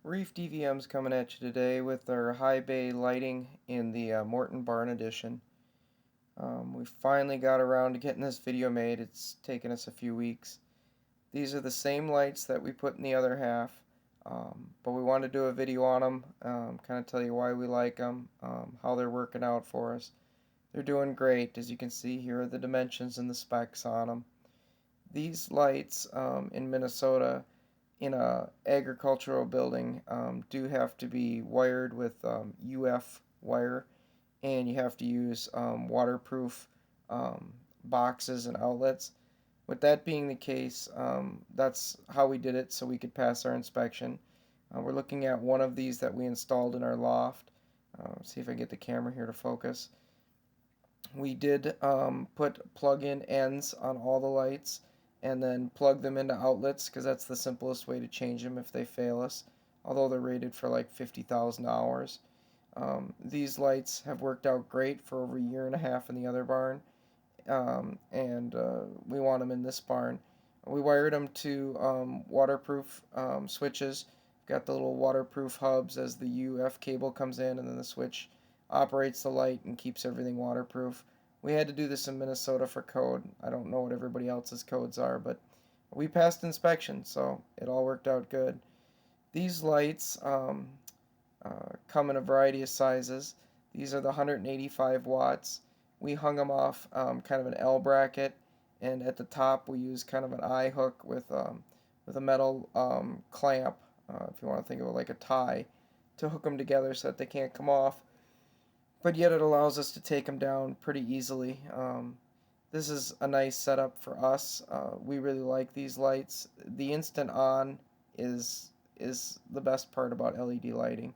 ReefDVMs coming at you today with our high bay lighting in the Morton barn edition. We finally got around to getting this video made. It's taken us a few weeks. These are the same lights that we put in the other half, but we want to do a video on them, kind of tell you why we like them, how they're working out for us. They're doing great. As you can see, here are the dimensions and the specs on them. These lights in Minnesota in a agricultural building do have to be wired with UF wire, and you have to use waterproof boxes and outlets. With that being the case, that's how we did it so we could pass our inspection. We're looking at one of these that we installed in our loft. See if I get the camera here to focus. We did put plug-in ends on all the lights and then plug them into outlets because that's the simplest way to change them if they fail us, although they're rated for like 50,000 hours. These lights have worked out great for over a year and a half in the other barn, and we want them in this barn. We wired them to waterproof switches. Got the little waterproof hubs as the UF cable comes in, and then the switch operates the light and keeps everything waterproof. We had to do this in Minnesota for code. I don't know what everybody else's codes are, but we passed inspection, so it all worked out good. These lights come in a variety of sizes. These are the 185 watts. We hung them off kind of an L bracket, and at the top we use kind of an eye hook with a metal clamp, if you want to think of it like a tie, to hook them together so that they can't come off. But yet it allows us to take them down pretty easily. This is a nice setup for us. We really like these lights. The instant on is the best part about LED lighting.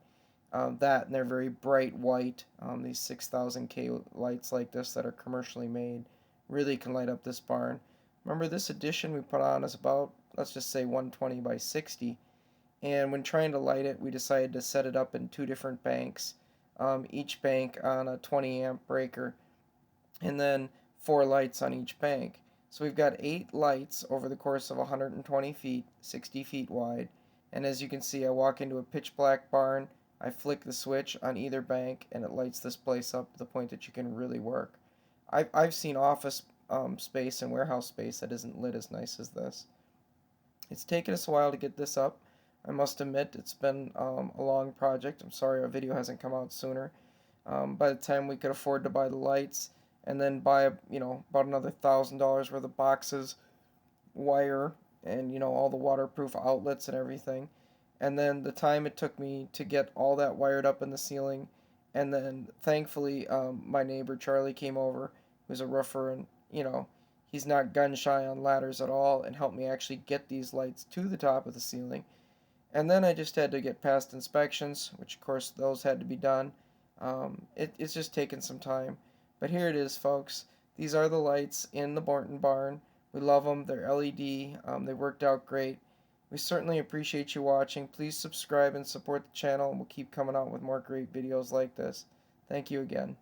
That and they're very bright white. These 6000K lights like this that are commercially made really can light up this barn. Remember, this addition we put on is about, let's just say, 120 by 60. And when trying to light it, we decided to set it up in two different banks, each bank on a 20 amp breaker, and then 4 lights on each bank. So we've got 8 lights over the course of 120 feet, 60 feet wide. And as you can see, I walk into a pitch black barn, I flick the switch on either bank, and it lights this place up to the point that you can really work. I've seen office space and warehouse space that isn't lit as nice as this. It's taken us a while to get this up. I must admit, it's been a long project. I'm sorry our video hasn't come out sooner. By the time we could afford to buy the lights and then buy about another $1,000 worth of boxes, wire, and all the waterproof outlets and everything, and then the time it took me to get all that wired up in the ceiling, and then thankfully my neighbor Charlie came over, who's a roofer, and he's not gun shy on ladders at all, and helped me actually get these lights to the top of the ceiling. And then I just had to get past inspections, which of course those had to be done. It's just taken some time. But here it is, folks. These are the lights in the Morton barn. We love them. They're LED. They worked out great. We certainly appreciate you watching. Please subscribe and support the channel, and we'll keep coming out with more great videos like this. Thank you again.